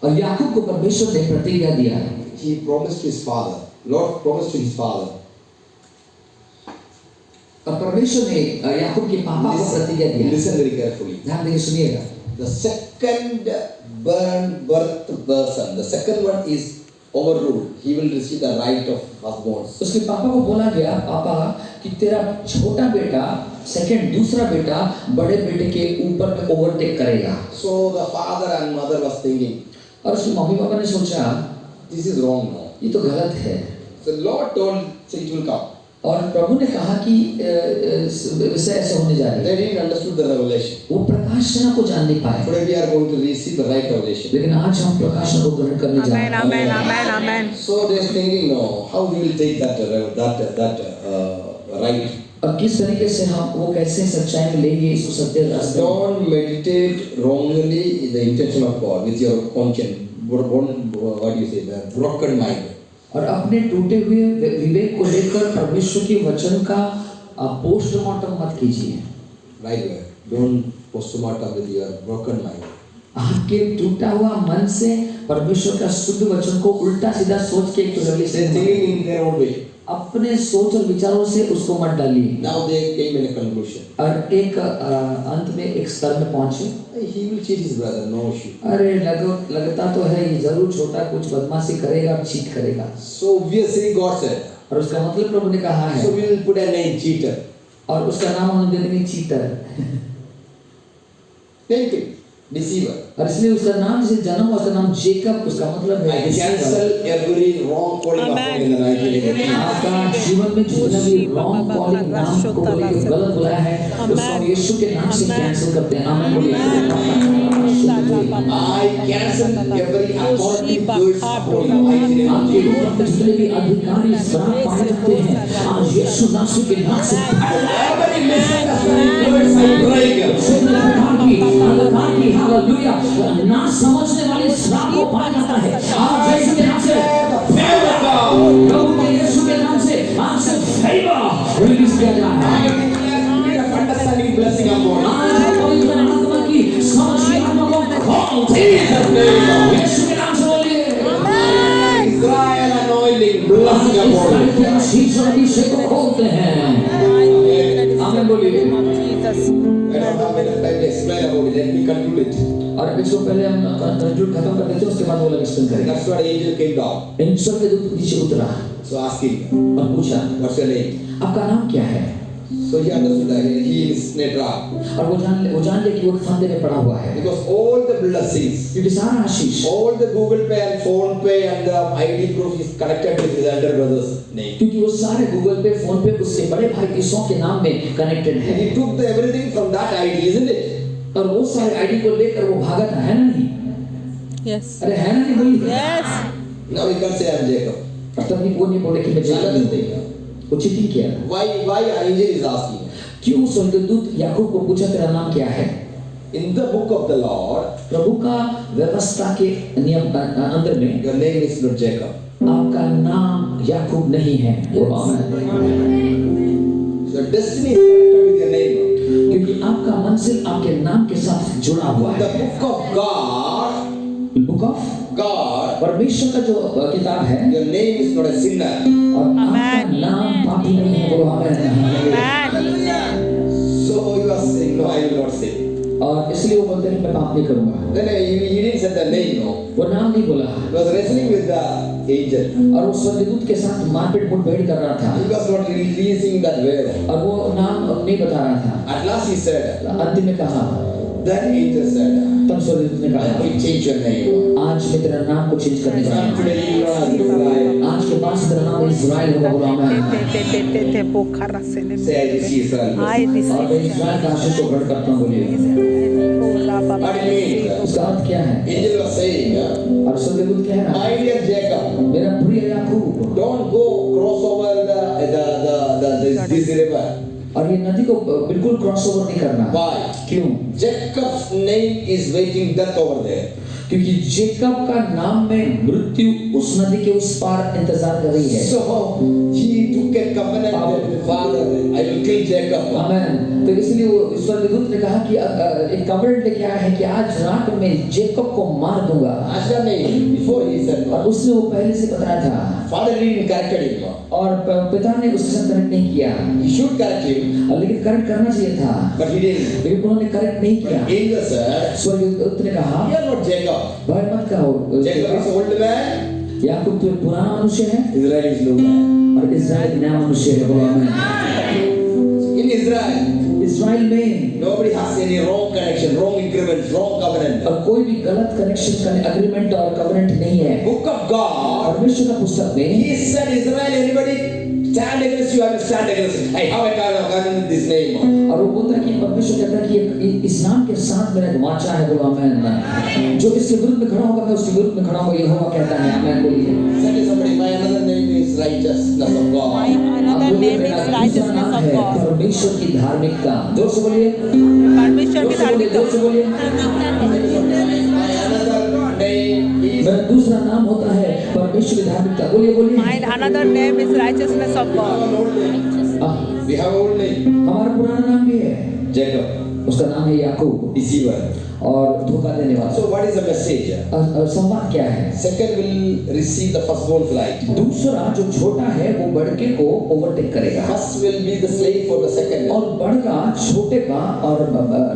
और याकूब को परमेश्वर ने प्रतिज्ञा दिया। He promised to his father. Lord promised to his father. और परमेश्वर ने याकूब के पापा को प्रतिज्ञा दिया। Listen very carefully. ध्यान देकर सुनिएगा। The second birth person, the second one is overruled. He will receive the right of firstborns. उसके पापा को बोला गया, पापा कि तेरा छोटा बेटा सेकंड दूसरा बेटा बड़े बेटे के ऊपर में ओवरटेक करेगा। So the father and mother was thinking, और उसके मम्मी पापा ने सोचा this is wrong now. ये तो गलत है। So Lord told, so it will come. और प्रभु ने कहा कि विषय ऐसे होने जा रही है। They didn't understood the revelation. वो प्रकाशना को जान नहीं पाए। Today we are going to receive the right revelation. लेकिन आज हम प्रकाशना को ग्रहण करने जा रहे हैं। Amen, amen, amen, amen. So they are thinking, no, how we will take that right? और किस तरीके से हम वो कैसे सच्चाई में लेंगे इसको सत्य रास्ते। Don't meditate wrongly in the intention of God with your conscience. What do you say? The broken mind. और अपने टूटे हुए विवेक को लेकर परमेश्वर के वचन का पोस्टमार्टम मत कीजिए। Right way. Don't postmortem with your broken mind. आपके टूटा हुआ मन से परमेश्वर का शुद्ध वचन को उल्टा सीधा सोच के एक They are thinking in their own way. अपने सोच और विचारों से उसको मत डालिए। Now they came in a conclusion. और एक अंत में एक स्तर में पहुंचे। He will cheat his brother, no issue. अरे लगता तो है ये जरूर छोटा कुछ बदमाशी करेगा और चीट करेगा। So obviously God said. और उसका मतलब प्रभु ने कहा है। So we will put a name cheater. और उसका नाम हम दे देंगे चीटर। Thank you. Deceiver. और इसलिए उसका नाम से जन्म हुआ, उसका नाम जेकब, उसका मतलब है I cancel every wrong calling upon in the night name. आपका जीवन में जितना भी रॉन्ग कॉलिंग नाम को लेकर गलत बुलाया है उसको हम यीशु के नाम से कैंसिल करते हैं। आमीन बोलिए। I cancel every authority words upon you. आपके ऊपर जितने भी अधिकारी श्राप पाए जाते हैं आज यीशु नाम के नाम से Every misunderstanding words I break. Hallelujah ना समझने वाले श्राप को पाया जाता है आज यीशु के नाम से प्रभु के यीशु के नाम से आज से फेवर रिलीज किया जा रहा है। Understanding blessing upon you. आज पवित्र आत्मा की समझ की आत्मा को खोल यीशु के नाम से बोलिए। Israel anointing blessing upon you. क्या शीशो को खोलते हैं। आमीन बोलिए। I don't have enough time to explain about it. Let me conclude it. और इसको पहले हम कंक्लूड खत्म कर देते हैं उसके बाद वो लोग एक्सप्लेन करेंगे। That's what angel came down. इन सब के दूत नीचे उतरा So asking, और पूछा what's your name? आपका नाम क्या है? So he understood that he is in a trap. और वो जान ले कि वो फंदे में पड़ा हुआ है। Because all the blessings, क्योंकि सारा आशीष, all the Google Pay and Phone Pay and the ID proof is connected with his elder brother's name. क्योंकि वो सारे गूगल पे फोन पे उससे बड़े भाई ईसो के नाम में कनेक्टेड है। He took everything from that ID, isn't it? और वो सारे आईडी को लेकर वो भागा था, है ना नहीं? Yes. अरे है ना नहीं बोलिए? Yes. Now we can say I'm Jacob. और तब वो नहीं बोले कि मैं Another जेकब thing. हूँ। वो चीटिंग किया। Why angel is asking? क्यों स्वर्गदूत याकूब को पूछा तेरा नाम क्या है? In the book of the Lord, प्रभु का व्यवस्था के नियम अंदर में your name is not Jacob. आपका नाम याकूब नहीं है। So destiny is connected with your name. क्योंकि आपका मंजिल आपके नाम के साथ जुड़ा हुआ The है। book of God, book of God, परमेश्वर का जो किताब है your name is not a sinner. और आपका नाम पापी नहीं है। बोलो आमीन। So you are saying, no, I will not say. और इसलिए वो बोलते हैं मैं पाप नहीं करूंगा। Then he didn't say the name, no. वो नाम नहीं बोला He was wrestling with the angel. और वो स्वर्गदूत के साथ मारपीट मुठभेड़ कर रहा था He was not releasing that word. और वो नाम नहीं बता रहा था। At last he said, अंतिम में कहा, then angel said, तब स्वर्गदूत ने I कहा will change your name. आज मैं तेरा नाम को चेंज करने जा रहा From हूँ। today you are Israel. आज के बाद तेरा नाम इज़राइल होगा। बोलो आमीन। Say I receive Israel. और मैं इज़राइल का आशीष को ग्रहण करता हूँ। बोलिए What do you mean? उसका अर्थ क्या है? Angel was saying, और स्वर्गदूत कह रहा my dear Jacob, मेरा प्रिय याकूब don't go cross over this river. और ये नदी को बिल्कुल क्रॉस ओवर नहीं करना। Why? क्यों? Jacob's name is waiting death over there. क्योंकि जेकब का नाम में मृत्यु उस नदी के उस पार इंतजार कर रही है। So he took a covenant with the father, I will kill Jacob. आमेन। तो इसलिए वो स्वर्गदूत ने कहा कि एक कवरेंट लेके आया है कि आज रात में जेकब को मार दूंगा। Asher नहीं, before he said और no. उसने वो पहले से बताया था Father didn't correct him. और पिता ने उसके साथ करेक्ट नहीं किया, He should correct him, लेकिन करेक्ट करना चाहिए था, but he didn't. लेकिन उन्होंने करेक्ट नहीं किया। Angel said, स्वर्गदूत ने कहा "You are not Jacob. भय मत कहो, Jacob is old man. याकूब तो पुराना मनुष्य है Israel is new man." और इस्राएल नया मनुष्य है। बोलो आमीन। In Israel, इस्राएल में nobody has any wrong connection, wrong agreements, wrong covenant. और कोई भी गलत कनेक्शन का एग्रीमेंट और कवेनेंट नहीं है। Book of God, परमेश्वर का पुस्तक में he said, Israel, anybody stand against you, I will stand against you. Hey, how I can with this name? और वो बोलता है कि परमेश्वर कहता है कि इस नाम के साथ मेरा एक वाचा है। बोलो आमीन। जो इसके विरुद्ध में खड़ा होगा मैं उसके विरुद्ध में खड़ा होगा, यहोवा कहता है। आमीन बोलिए। Say to somebody, my another name is righteousness of God. Another name is righteousness of God. परमेश्वर की धार्मिकता। जोर से बोलिए। परमेश्वर की धार्मिकता। जोर से बोलिए। My another name is मेरा दूसरा नाम होता है परमेश्वर की धार्मिकता। बोलिए बोलिए। Mine another name is righteousness of God. an old name. We have old name. हमारा पुराना नाम भी है, Jacob, उसका नाम है याकूब deceiver. और धोखा देने वाला। So what is the message? संवाद क्या है? Second will receive the firstborn flight. दूसरा जो छोटा है वो बड़के को ओवरटेक करेगा First will be the slave for the second. और बड़का छोटे का और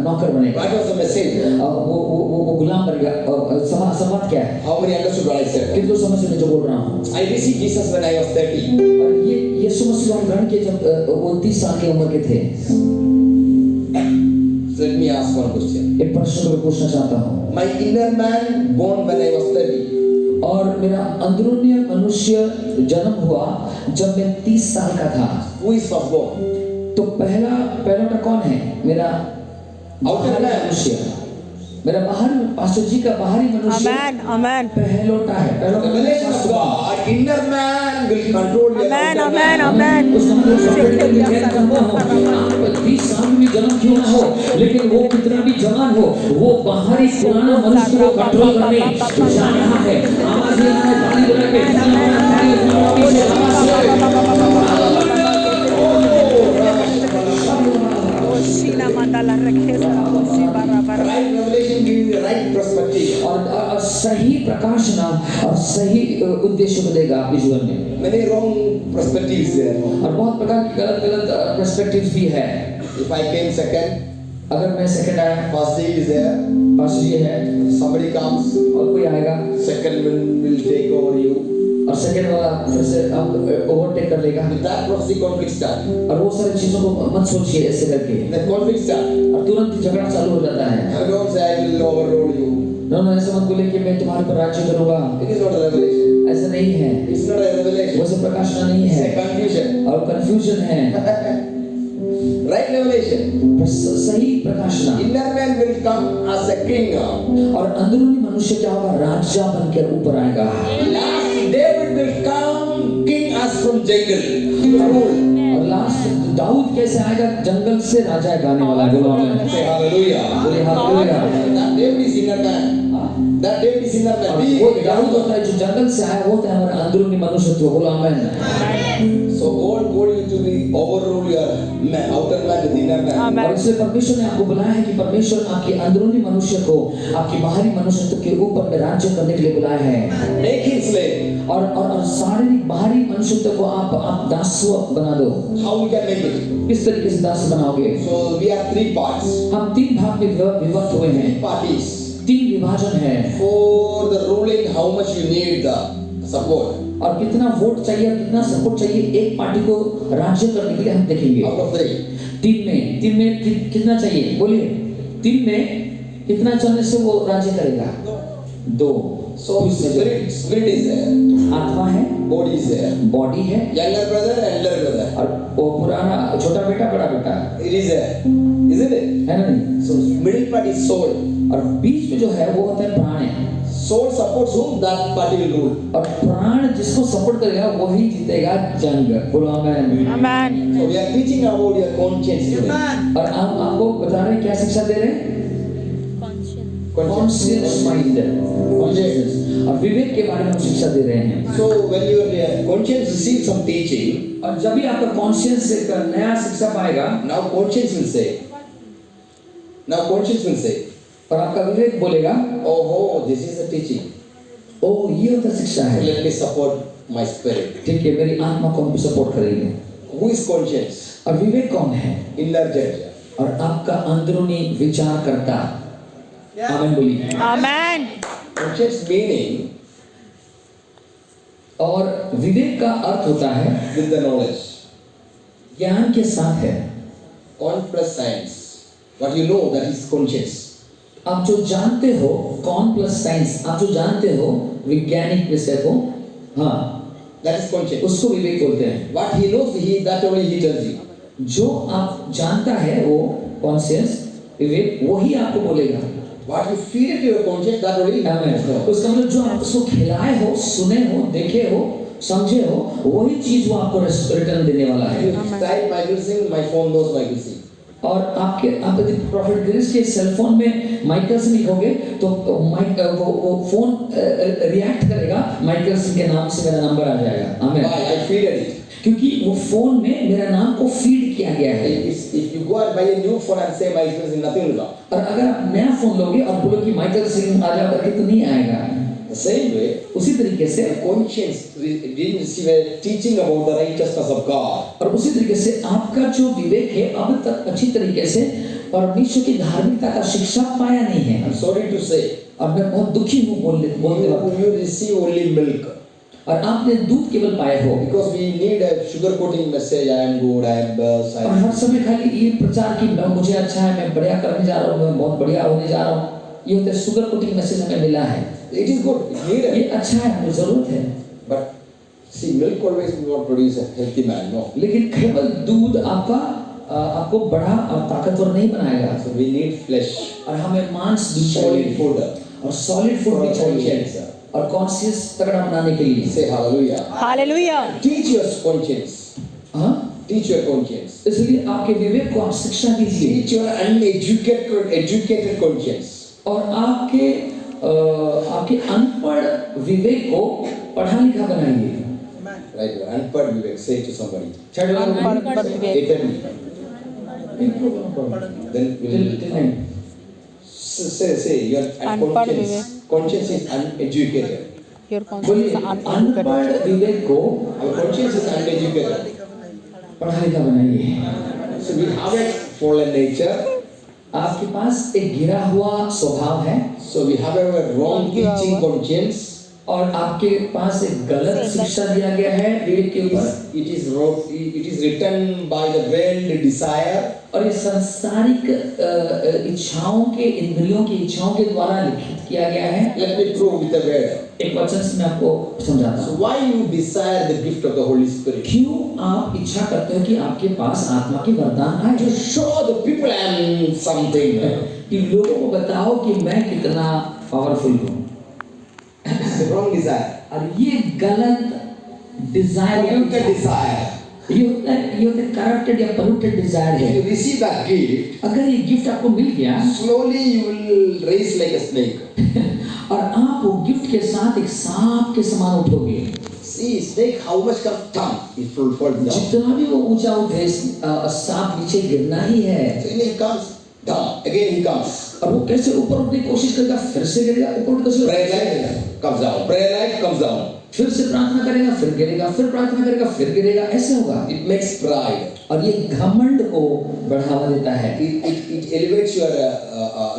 नौकर बनेगा। What was the message? वो गुलाम बनेगा। संवाद क्या है? How many understood what I said? कितने समझ में जो बोल रहा हूँ? I received Jesus when I was 30. और ये यीशु मसीह को हम ग्रहण किए जब वो 30 साल की उम्र के थे। So let me ask one question. एक प्रश्न को पूछना चाहता हूँ। My inner man born when I was 30. और मेरा अंदरूनी मनुष्य जन्म हुआ जब मैं 30 साल का था। Who is firstborn? तो पहला कौन है? मेरा Outer man. मनुष्य, मेरा बाहरी पास्टर जी का बाहरी मनुष्य Amen. Amen. पहलोटा है। The revelation of God, inner man will control your Amen. outer Amen. man. Amen. उस नंबर को पकड़ के लेकर करना हो। आप 30 साल में भी जन्म क्यों ना हो, लेकिन वो कितना भी जवान हो, वो बाहरी पुराना मनुष्य को कंट्रोल करने जा रहा है। आवाज ये है, ताली बजा के Shina mandala rakhe sara usi barabar. Right revelation gives you the right perspective. और सही प्रकाशना और सही उद्देश्य मिलेगा आपके जीवन में। Many wrong perspectives there. और बहुत प्रकार की गलत पर्सपेक्टिव्स भी है। If I came second, अगर मैं सेकंड आया, first day is there, पास ये है somebody comes, और कोई आएगा second will take over you. और सेकंड वाला फिर से आप ओवरटेक कर लेगा। With that prophecy conflict start. और वो सारी चीजों को मत सोचिए ऐसे करके, The conflict start. और तुरंत झगड़ा चालू हो जाता है। I don't say I will overrule you. No ऐसे मत बोले कि मैं तुम्हारे पर राज्य करूंगा। It is not a revelation. ऐसा नहीं है, It's not a revelation. वो सब प्रकाशना नहीं It's है a confusion. और कंफ्यूजन है। Right revelation. सही प्रकाशना। Inner man will come as a king. और अंदरूनी मनुष्य क्या होगा? राजा बनकर ऊपर आएगा। Last David will come king as from jungle. He will rule. और लास्ट दाऊद कैसे आएगा? जंगल से राजा गाने वाला। बोलो आमीन। Say hallelujah. बोले hallelujah. That David is inner man. That David is inner man. वो दाऊद होता है जो जंगल से आया, वो होता है हमारा अंदरूनी मनुष्यत्व। बोलो आमीन। So God called you to be overrule your man, outer man with inner man. और इसलिए परमेश्वर ने आपको बुलाया है कि परमेश्वर आपके अंदरूनी मनुष्य को आपके बाहरी मनुष्यत्व के ऊपर में राज्य करने के लिए बुलाया है। Make him slave. और शारीरिक बाहरी मनुष्यत्व को आप दासत्व बना दो। How we can make it? किस तरीके से दास बनाओगे? So we have three parts. हम 3 भाग में विभक्त हुए हैं। Parties. 3 विभाजन है। For the ruling, how much you need the support. और कितना वोट चाहिए और कितना सपोर्ट चाहिए एक पार्टी को राज्य करने के लिए हम देखेंगे। Out of 3. 3 में कितना चाहिए? बोलिए 3 में कितना चलने से वो राज्य करेगा? 2। So spirit is there. आत्मा है, Body is there. बॉडी है, Younger brother, elder brother. और वो पुराना छोटा बेटा बड़ा बेटा It is there. Isn't it? है ना नहीं? So middle part is soul. और बीच में जो है वो होता है प्राण है। Soul supports whom, that party will rule. और प्राण जिसको सपोर्ट करेगा वही जीतेगा जंग। बोलो आमीन। Amen. So we are teaching about your conscience today. और हम आपको बता रहे हैं क्या शिक्षा दे रहे हैं? कॉन्शियस माइंड, कॉन्शियसनेस और विवेक के बारे में हम शिक्षा दे रहे हैं। So when your conscience receives some teaching, और जब भी आपका कॉन्शियस एक नया शिक्षा पाएगा, now conscience will say, और आपका विवेक बोलेगा, oh, this is a teaching. ओ ये तो शिक्षा है, Let me support my spirit. ठीक है, मेरी आत्मा को हम सपोर्ट करेंगे। Who is conscience? और विवेक कौन है? Inner judge. और आपका अंदरूनी विचार करता। आमीन बोलिए। आमेन। Conscience meaning और विवेक का अर्थ होता है with the knowledge. ज्ञान के साथ है। Con plus science. What you know, that is conscience. आप जो जानते हो, कॉन प्लस साइंस, आप जो जानते हो वैज्ञानिक विषय को, हाँ, That is conscience. उसको विवेक बोलते हैं। What he knows, that only he tells you. जो आप जानता है वो कॉन्शियस विवेक वही आपको बोलेगा। What you feed it to your conscience, that only he आमीन। knows. उसका मतलब जो आप उसको खिलाए हो, सुने हो, देखे हो, समझे हो, वही चीज वो आपको रिटर्न देने वाला है। You type Michael Singh, my phone knows Michael Singh. और आप यदि प्रॉफिट ग्रेस के सेलफोन में माइकल सिंह लिखोगे तो वो फोन रिएक्ट करेगा, माइकल सिंह के नाम से मेरा नंबर आ जाएगा। आमीन। Why? I feeded it. क्योंकि वो फोन में मेरा नाम को फीड किया गया है। If you go and buy a new phone and say Michael Singh, nothing will come. और अगर आप नया फोन लोगे और बोलो कि माइकल सिंह आ जाओ करके, तो नहीं आएगा। The same way, उसी तरीके से conscience didn't receive a teaching about the righteousness of God. और उसी तरीके से आपका जो विवेक है अब तक अच्छी तरीके से परमेश्वर की धार्मिकता का शिक्षा पाया नहीं है। I'm sorry to say, और मैं बहुत दुखी हूँ बोलते वक्त। you receive only milk. और आपने दूध केवल पाए हो, Because we need a sugar-coating message. I am good, I am best. और हर समय खाली ये प्रचार की मुझे अच्छा है, मैं बढ़िया करने जा रहा हूँ, मैं बहुत बढ़िया होने जा रहा हूँ, ये होता है शुगर कोटिंग मैसेज हमें मिला है। It is good. It's needed. ये अच्छा है, हमें जरूरत है। But see, milk always will not produce a healthy man. No. लेकिन केवल दूध आपको बड़ा और ताकतवर नहीं बनाएगा। So we need flesh. और हमें मांस भी Solid चाहिए food. और सॉलिड फूड भी चाहिए Conscience. और कॉन्शियस तगड़ा बनाने के लिए। Say hallelujah. Hallelujah. Teach your conscience. हाँ, Teach your conscience. इसलिए आपके विवेक को आप शिक्षा दीजिए Teach your educated conscience. और आपके अनपढ़ विवेक को पढ़ा लिखा बनाइए। Right. Unpad Vivek. Say it to somebody. अनपढ़ विवेक। Eternally. Then we'll say your Unpad conscience is uneducated. Your बोलिए, कॉन्शियस अनपढ़ विवेक को Our conscience is uneducated. पढ़ा लिखा बनाइए। So we have a fallen nature. आपके पास एक गिरा हुआ स्वभाव है So we have a wrong teaching conscience. और आपके पास एक गलत शिक्षा दिया गया है विवेक के ऊपर। It is written by the world desire. और ये सांसारिक इच्छाओं के, इंद्रियों की इच्छाओं के द्वारा लिखित किया गया है। Let me prove with the word. एक वचन से मैं आपको समझाता So हूँ। why you desire the gift of the Holy Spirit? क्यों आप इच्छा करते हो कि आपके पास आत्मा की वरदान आए? To show the people I am something. कि लोगों को बताओ कि मैं कितना पावरफुल हूँ। It's the wrong desire. और ये गलत डिजायर Polluted desire. ये होता है करप्टेड या पोल्यूटेड डिजायर If है। you receive that gift, अगर ये गिफ्ट आपको मिल गया slowly you will raise like a snake. और आप वो गिफ्ट के साथ एक सांप के समान उठोगे। See, snake, how much comes down? It falls down. जितना भी वो ऊंचा उठे, सांप नीचे गिरना ही है। So he comes down. Again he comes. और वो कैसे ऊपर उठने की कोशिश करेगा, फिर से गिरेगा, ऊपर कैसे Prayer life comes down. Prayer life comes down. फिर से प्रार्थना करेगा, फिर गिरेगा, फिर प्रार्थना करेगा, फिर गिरेगा, ऐसे होगा। It makes pride. और ये घमंड को बढ़ावा देता है। It elevates your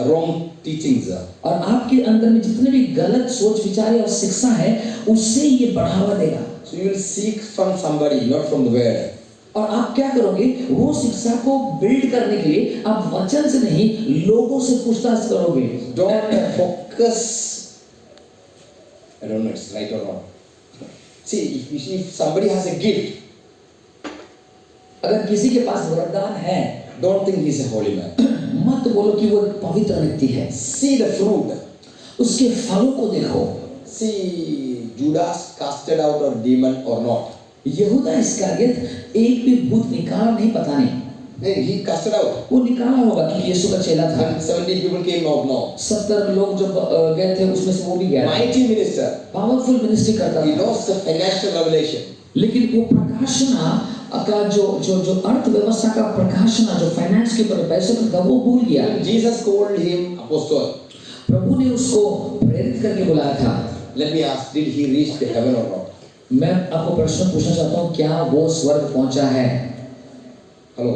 wrong teachings. और आपके अंदर में जितने भी गलत सोच विचार और शिक्षा है, उससे ये बढ़ावा देगा। So you will seek from somebody, not from the word. और आप क्या करोगे, वो शिक्षा को बिल्ड करने के लिए आप वचन से नहीं, लोगों से पूछताछ करोगे। Don't focus. I don't know it's right or wrong. See, if somebody has a gift, अगर किसी के पास वरदान है, don't think he's a holy man. मत बोलो कि वो एक पवित्र व्यक्ति है। See the fruit. उसके फलों को देखो। See, Judas casted out a demon or not. यहूदा इस्करियत एक भी भूत निकाला नहीं, पता नहीं। He cast it out. वो निकाला होगा कि यीशु का चेला था। And 70 people came out now. 70 लोग जब गए थे उसमें से वो भी गया। Mighty minister. पावरफुल मिनिस्ट्री करता He था। knows the financial revelation. लेकिन वो प्रकाशना का जो अर्थव्यवस्था का प्रकाशना जो फाइनेंस के ऊपर पैसे पर था वो भूल गया। Jesus called him apostle. प्रभु ने उसको प्रेरित करके बुलाया था। Let me ask, did he reach the heaven or not? मैं आपको प्रश्न पूछना चाहता हूँ, क्या वो स्वर्ग पहुंचा है? Hello.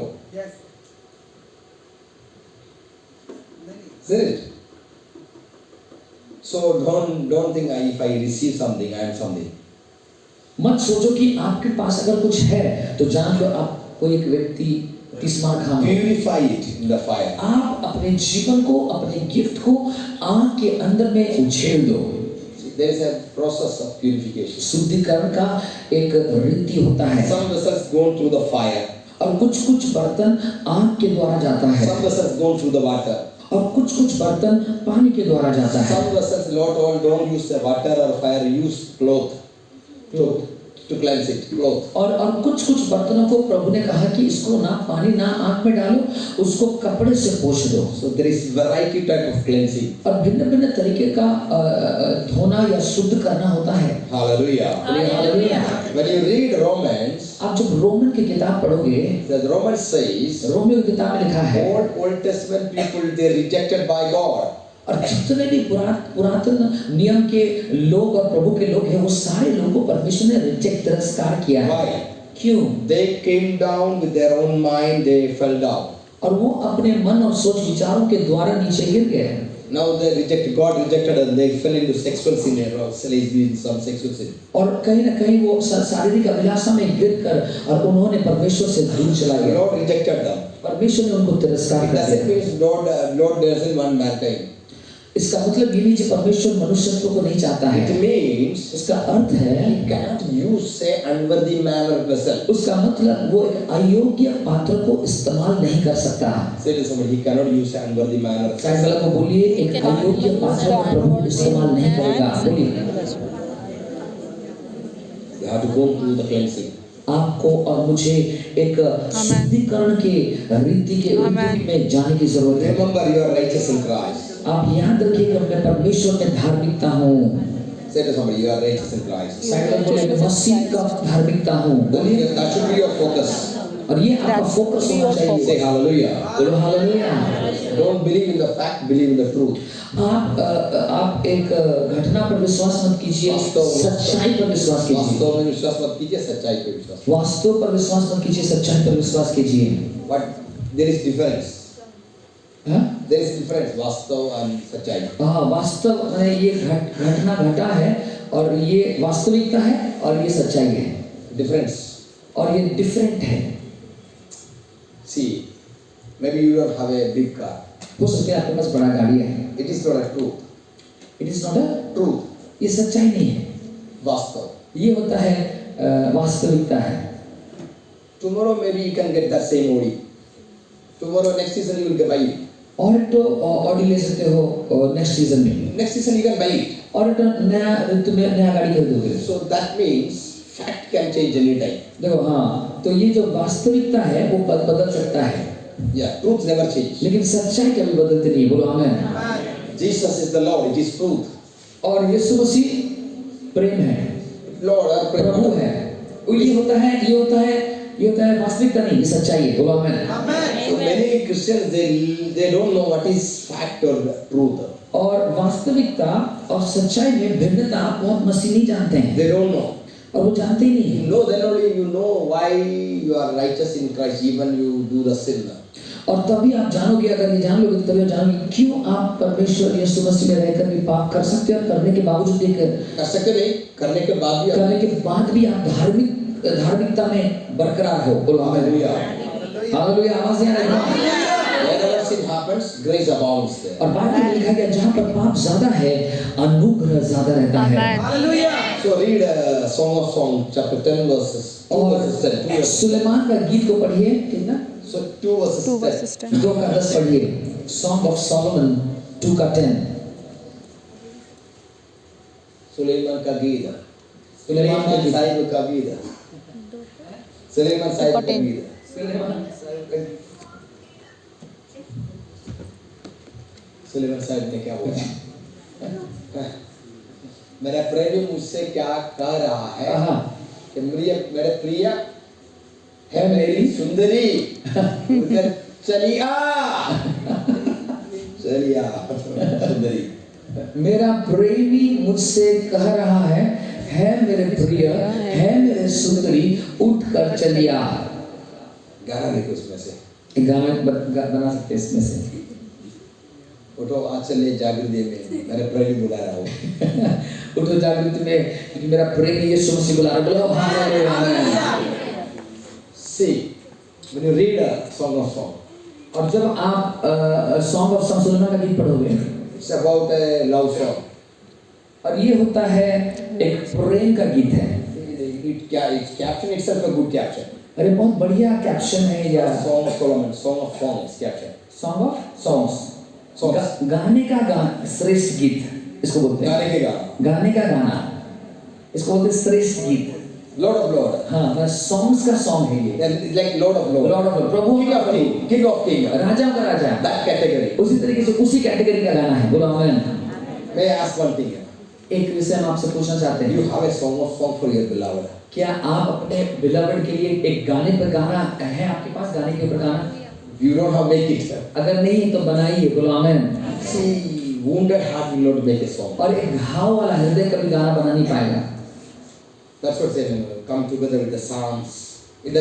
Is it? So don't think if I receive something, I am something. मत सोचो कि आपके पास अगर कुछ है तो जान लो आप कोई एक व्यक्ति तिस्मार Khan. Purify it in the fire. आप अपने जीवन को, अपने गिफ्ट को आग के अंदर में उछेल दो। There is a process of purification. शुद्धिकरण का एक रीति होता है। Some vessels gone through the fire. और कुछ बर्तन आग के द्वारा जाता है। Some vessels gone through the water. और कुछ बर्तन पानी के द्वारा जाता है। Some vessels, Lord, all don't use the water or fire, use cloth to cleanse it. Cloth. और कुछ बर्तनों को प्रभु ने कहा कि इसको ना पानी ना आग में डालो, उसको कपड़े से पोंछ दो। So there is variety type of cleansing. और भिन्न तरीके का धोना या शुद्ध करना होता है। Hallelujah. Hallelujah. When you read Romans, आप जब रोमन की किताब पढ़ोगे, the Romans says, रोमियो की किताब में लिखा है, all Old Testament people they rejected by God. और जितने भी पुरातन नियम के लोग और प्रभु के लोग हैं वो सारे लोगों को परमेश्वर ने रिजेक्ट तिरस्कार किया है। Why? क्यों? They came down with their own mind, they fell down. और वो अपने मन और सोच विचारों के द्वारा नीचे गिर गए। Now they rejected, God rejected and they fell into sexual sin or some sexual sin. और कहीं ना कहीं वो शारीरिक अभिलाषा में गिरकर और उन्होंने परमेश्वर से दूर चला The गया। Lord rejected them. परमेश्वर ने उनको तिरस्कार It कर doesn't दिया। mean Lord doesn't want mankind. इसका मतलब ये नहीं कि परमेश्वर मनुष्यत्व को नहीं चाहता है। It means इसका अर्थ है He cannot use say unworthy man or vessel. उसका मतलब वो एक अयोग्य पात्र को इस्तेमाल नहीं कर सकता। Say to somebody, He cannot use an unworthy man or side वाला को बोलिए एक अयोग्य पात्र को प्रभु इस्तेमाल नहीं करेगा। बोलिए you have to go through the cleansing. आपको और मुझे एक शुद्धिकरण के रीति के में जाने की जरूरत है। Remember you are righteous in Christ. आप याद रखिएगा मैं परमेश्वर में धार्मिकता हूँ। Say to somebody, you are righteous in Christ. Side वाला बोले मैं मसीह का धार्मिकता हूँ। बोलिए That should be your focus. और ये आपका फोकस होना चाहिए। Say hallelujah. बोलो hallelujah. Don't believe in the fact, believe in the truth. आप एक घटना पर विश्वास मत कीजिए, सच्चाई पर विश्वास कीजिए। वास्तव में विश्वास मत कीजिए, सच्चाई पे विश्वास। वास्तव पर विश्वास मत कीजिए, सच्चाई पर विश्वास कीजिए। But there is difference. हाँ? There is difference, वास्तव and सच्चाई। हाँ, वास्तव में ये घटना घटा है और ये वास्तविकता है और ये सच्चाई है। Difference. और ये डिफरेंट है। See, maybe you don't have a big car. हो सकता है आपके पास बड़ा गाड़ी है। It is not a truth. It is not a Truth. ये सच्चाई नहीं है। वास्तव। ये होता है वास्तविकता है। Tomorrow maybe you can get that same Audi. Tomorrow next season you will buy it. और तो ऑडी ले सकते हो नेक्स्ट सीजन में। Next season you can buy it. और तो नया तुम्हें नया गाड़ी खरीदोगे। So that means fact can change any time. देखो हाँ, तो ये जो वास्तविकता है वो बदल सकता है। Yeah, truth never change. लेकिन सच्चाई कभी बदलती नहीं। बोलो आमीन। Jesus is the Lord. It is truth. और यीशु मसीह प्रेम है, Lord or प्रभु है। ये होता है वास्तविकता नहीं, ये सच्चाई है। बोलो आमीन। So many Christians they don't know what is fact or truth. और वास्तविकता और सच्चाई में भिन्नता बहुत मसीह नहीं जानते हैं। They don't know. और वो जानते ही नहीं You है। know then only you know why you are righteous in Christ even you do the sin. और तभी आप जानोगे, अगर ये जान लोगे तो तभी आप जानोगे क्यों आप परमेश्वर यीशु मसीह में रहकर भी पाप कर सकते हैं और करने के बावजूद भी कर सकते नहीं, करने के बाद भी आप धार्मिकता में बरकरार हो। बोलो हालेलुया। हालेलुया। आवाज नहीं आ रही है? Wherever sin happens, grace abounds there. और बाइबल में लिखा गया जहाँ पर पाप ज्यादा है अनुग्रह ज्यादा रहता है। So read Song of Songs chapter 10 verses 2 verses 10. 2 verses. Suleman का गीत को पढ़िए। कितना? So 2 verses 10. 2 का 10 पढ़िए। Song of Solomon 2 का 10। सुलेमान का गीत। सुलेमान का गीत। साहिब का गीत। सुलेमान साहिब का गीत। सुलेमान साहब ने क्या बोला? मेरा प्रेमी मुझसे क्या कह रहा है हाँ। कि मेरे प्रिय है मेरी सुंदरी उधर चलिया सुंदरी। मेरा प्रेमी मुझसे कह रहा है मेरे प्रिय, है मेरे सुंदरी, उठ कर चलिया। गाना लिखो उसमें से, एक गाना बना सकते हैं इसमें से। उठो आज चले जागृति में, मेरे प्रेमी बुला रहा हूँ। उठो जागृति में, क्योंकि मेरा प्रेमी यीशु मसीह बुला रहा है। बोलो hallelujah. See, when you read a Song of Song, और जब आप सॉन्ग ऑफ सुलेमान का गीत पढ़ोगे, it's about a love song. और ये होता है एक प्रेम का गीत है। It's caption itself a good caption. अरे बहुत बढ़िया कैप्शन है यार। Song of Solomon, Song of Songs caption. Song of songs, Songs. गाने का श्रेष्ठ गीत इसको बोलते हैं। गाने के गाना. गाने का गाना इसको बोलते हैं श्रेष्ठ गीत। Lord of Lord. हाँ, सॉन्ग्स का सॉन्ग है ये। Then like Lord of Lord. Lord of Prabhu King of King. King of King. राजा का राजा, That category. उसी तरीके से उसी कैटेगरी का गाना है। बोलो आमीन। May I ask one thing? एक विषय हम आपसे पूछना चाहते You हैं, have a song of song for your beloved. क्या आप अपने बिलवड के लिए एक गाने पर गाना है आपके पास? गाने के ऊपर गाना You don't have make it. अगर नहीं है तो बनाइए। बोलो आमीन। See, wounded heart will not make a song. और एक घाव वाला हृदय कभी गाना बना नहीं पाएगा। That's what they come together with the psalms.